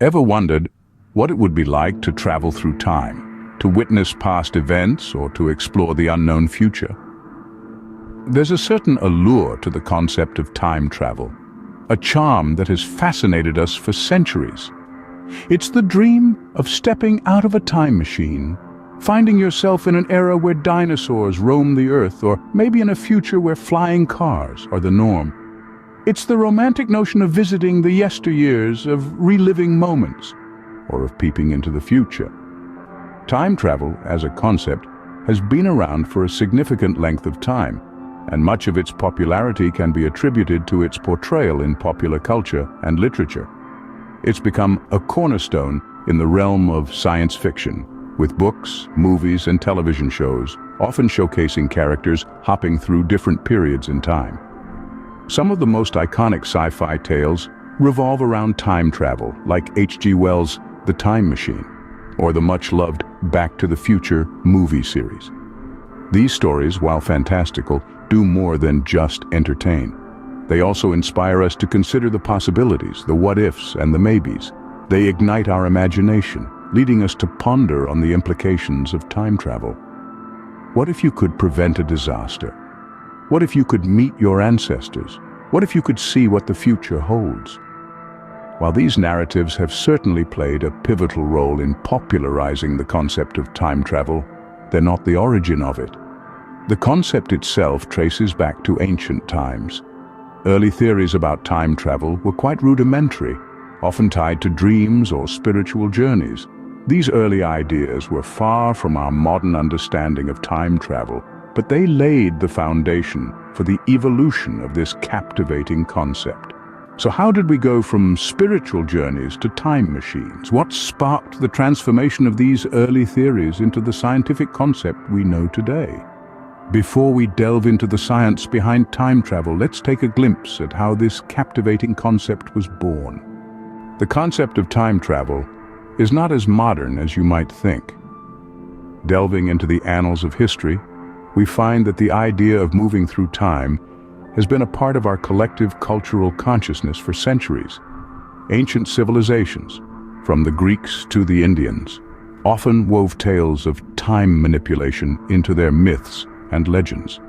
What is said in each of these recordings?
Ever wondered what it would be like to travel through time, to witness past events, or to explore the unknown future? There's a certain allure to the concept of time travel, a charm that has fascinated us for centuries. It's the dream of stepping out of a time machine, finding yourself in an era where dinosaurs roam the earth, or maybe in a future where flying cars are the norm. It's the romantic notion of visiting the yesteryears, of reliving moments, or of peeping into the future. Time travel, as a concept, has been around for a significant length of time, and much of its popularity can be attributed to its portrayal in popular culture and literature. It's become a cornerstone in the realm of science fiction, with books, movies, and television shows, often showcasing characters hopping through different periods in time. Some of the most iconic sci-fi tales revolve around time travel, like H.G. Wells' The Time Machine, or the much-loved Back to the Future movie series. These stories, while fantastical, do more than just entertain. They also inspire us to consider the possibilities, the what-ifs, and the maybes. They ignite our imagination, leading us to ponder on the implications of time travel. What if you could prevent a disaster? What if you could meet your ancestors? What if you could see what the future holds? While these narratives have certainly played a pivotal role in popularizing the concept of time travel, they're not the origin of it. The concept itself traces back to ancient times. Early theories about time travel were quite rudimentary, often tied to dreams or spiritual journeys. These early ideas were far from our modern understanding of time travel, but they laid the foundation for the evolution of this captivating concept. So how did we go from spiritual journeys to time machines? What sparked the transformation of these early theories into the scientific concept we know today? Before we delve into the science behind time travel, let's take a glimpse at how this captivating concept was born. The concept of time travel is not as modern as you might think. Delving into the annals of history, we find that the idea of moving through time has been a part of our collective cultural consciousness for centuries. Ancient civilizations, from the Greeks to the Indians, often wove tales of time manipulation into their myths and legends.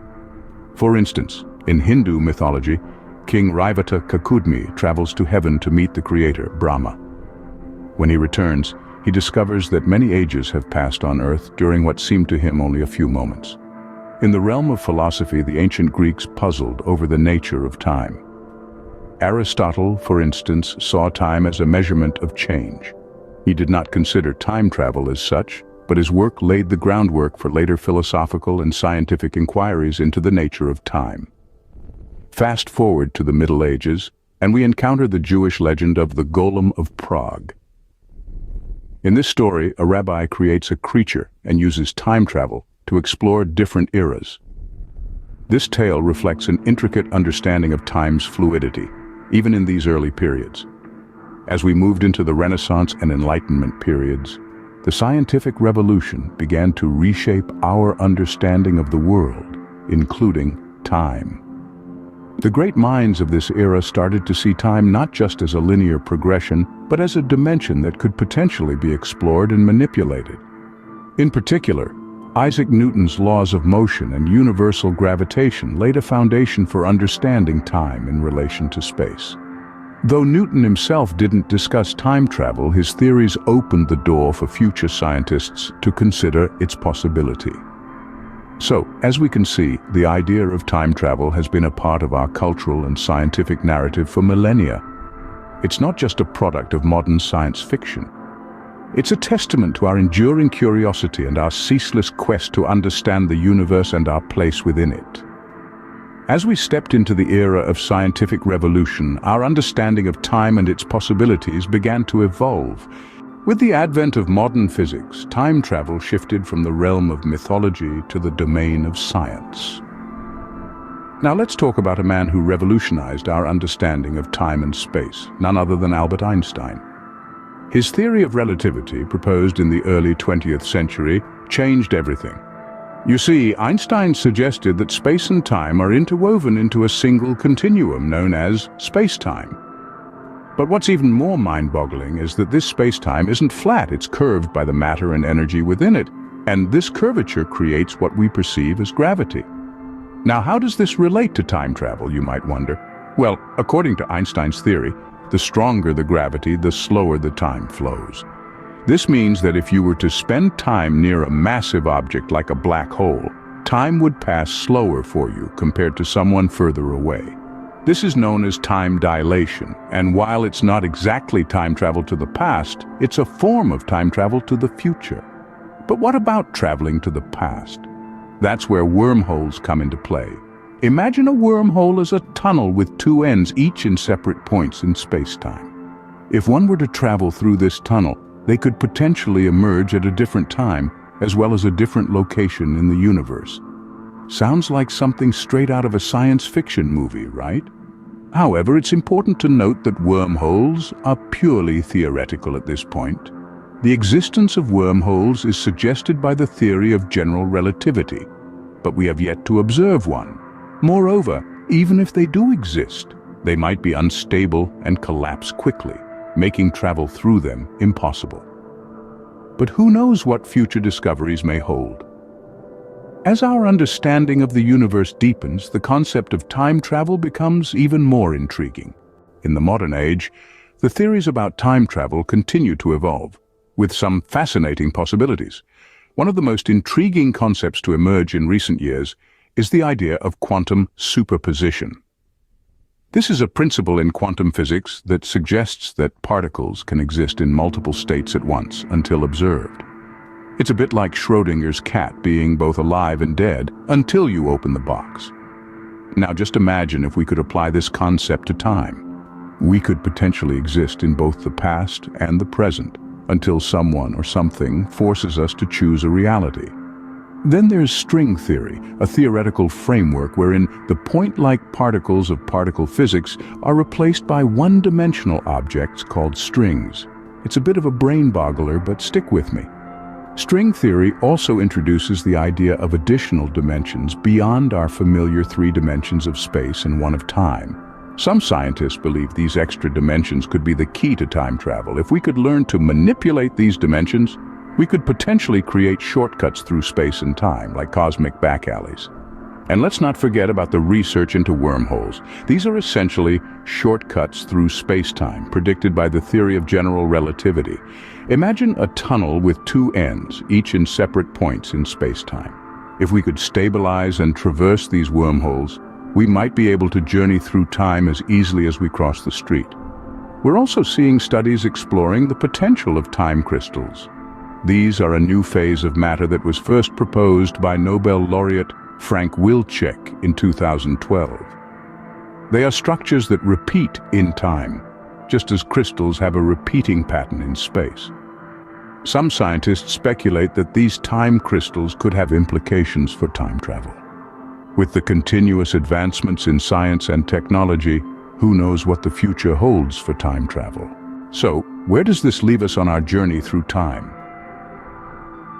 For instance, in Hindu mythology, King Raivata Kakudmi travels to heaven to meet the creator, Brahma. When he returns, he discovers that many ages have passed on Earth during what seemed to him only a few moments. In the realm of philosophy, the ancient Greeks puzzled over the nature of time. Aristotle, for instance, saw time as a measurement of change. He did not consider time travel as such, but his work laid the groundwork for later philosophical and scientific inquiries into the nature of time. Fast forward to the Middle Ages, and we encounter the Jewish legend of the Golem of Prague. In this story, a rabbi creates a creature and uses time travel to explore different eras. This tale reflects an intricate understanding of time's fluidity, even in these early periods. As we moved into the Renaissance and Enlightenment periods, the scientific revolution began to reshape our understanding of the world, including time. The great minds of this era started to see time not just as a linear progression, but as a dimension that could potentially be explored and manipulated. In particular, Isaac Newton's laws of motion and universal gravitation laid a foundation for understanding time in relation to space. Though Newton himself didn't discuss time travel, his theories opened the door for future scientists to consider its possibility. So, as we can see, the idea of time travel has been a part of our cultural and scientific narrative for millennia. It's not just a product of modern science fiction. It's a testament to our enduring curiosity and our ceaseless quest to understand the universe and our place within it. As we stepped into the era of scientific revolution, our understanding of time and its possibilities began to evolve. With the advent of modern physics, time travel shifted from the realm of mythology to the domain of science. Now let's talk about a man who revolutionized our understanding of time and space, none other than Albert Einstein. His theory of relativity, proposed in the early 20th century, changed everything. You see, Einstein suggested that space and time are interwoven into a single continuum known as space-time. But what's even more mind-boggling is that this space-time isn't flat, it's curved by the matter and energy within it, and this curvature creates what we perceive as gravity. Now, how does this relate to time travel, you might wonder? Well, according to Einstein's theory, the stronger the gravity, the slower the time flows. This means that if you were to spend time near a massive object like a black hole, time would pass slower for you compared to someone further away. This is known as time dilation, and while it's not exactly time travel to the past, it's a form of time travel to the future. But what about traveling to the past? That's where wormholes come into play. Imagine a wormhole as a tunnel with two ends, each in separate points in space-time. If one were to travel through this tunnel, they could potentially emerge at a different time, as well as a different location in the universe. Sounds like something straight out of a science fiction movie, right? However, it's important to note that wormholes are purely theoretical at this point. The existence of wormholes is suggested by the theory of general relativity, but we have yet to observe one. Moreover, even if they do exist, they might be unstable and collapse quickly, making travel through them impossible. But who knows what future discoveries may hold? As our understanding of the universe deepens, the concept of time travel becomes even more intriguing. In the modern age, the theories about time travel continue to evolve, with some fascinating possibilities. One of the most intriguing concepts to emerge in recent years is the idea of quantum superposition. This is a principle in quantum physics that suggests that particles can exist in multiple states at once until observed. It's a bit like Schrödinger's cat being both alive and dead until you open the box. Now just imagine if we could apply this concept to time. We could potentially exist in both the past and the present until someone or something forces us to choose a reality. Then there's string theory, a theoretical framework wherein the point-like particles of particle physics are replaced by one-dimensional objects called strings. It's a bit of a brain boggler, but stick with me. String theory also introduces the idea of additional dimensions beyond our familiar three dimensions of space and one of time. Some scientists believe these extra dimensions could be the key to time travel. If we could learn to manipulate these dimensions, we could potentially create shortcuts through space and time, like cosmic back alleys. And let's not forget about the research into wormholes. These are essentially shortcuts through space-time, predicted by the theory of general relativity. Imagine a tunnel with two ends, each in separate points in space-time. If we could stabilize and traverse these wormholes, we might be able to journey through time as easily as we cross the street. We're also seeing studies exploring the potential of time crystals. These are a new phase of matter that was first proposed by Nobel laureate Frank Wilczek in 2012. They are structures that repeat in time, just as crystals have a repeating pattern in space. Some scientists speculate that these time crystals could have implications for time travel. With the continuous advancements in science and technology, who knows what the future holds for time travel? So, where does this leave us on our journey through time?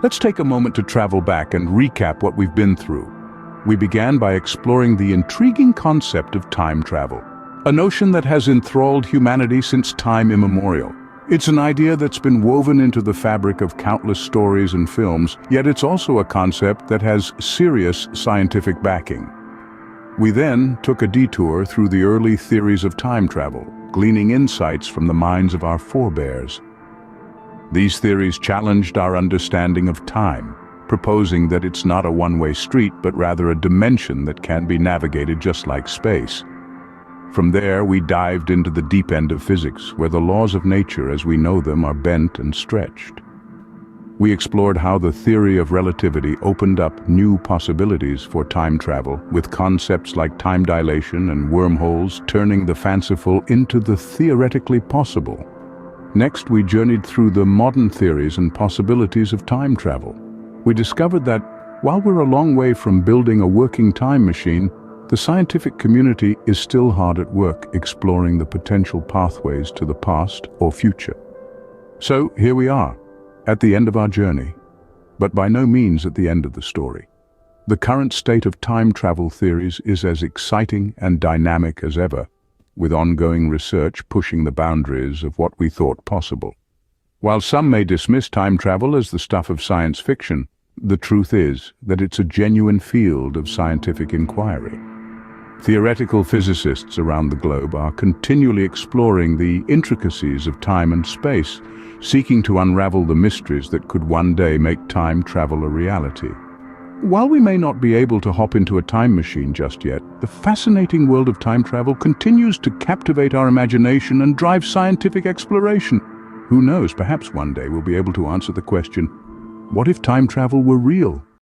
Let's take a moment to travel back and recap what we've been through. We began by exploring the intriguing concept of time travel, a notion that has enthralled humanity since time immemorial. It's an idea that's been woven into the fabric of countless stories and films, yet it's also a concept that has serious scientific backing. We then took a detour through the early theories of time travel, gleaning insights from the minds of our forebears. These theories challenged our understanding of time, proposing that it's not a one-way street, but rather a dimension that can be navigated just like space. From there, we dived into the deep end of physics, where the laws of nature as we know them are bent and stretched. We explored how the theory of relativity opened up new possibilities for time travel, with concepts like time dilation and wormholes turning the fanciful into the theoretically possible. Next, we journeyed through the modern theories and possibilities of time travel. We discovered that, while we're a long way from building a working time machine, the scientific community is still hard at work exploring the potential pathways to the past or future. So, here we are, at the end of our journey, but by no means at the end of the story. The current state of time travel theories is as exciting and dynamic as ever, with ongoing research pushing the boundaries of what we thought possible. While some may dismiss time travel as the stuff of science fiction, the truth is that it's a genuine field of scientific inquiry. Theoretical physicists around the globe are continually exploring the intricacies of time and space, seeking to unravel the mysteries that could one day make time travel a reality. While we may not be able to hop into a time machine just yet, the fascinating world of time travel continues to captivate our imagination and drive scientific exploration. Who knows, perhaps one day we'll be able to answer the question, what if time travel were real?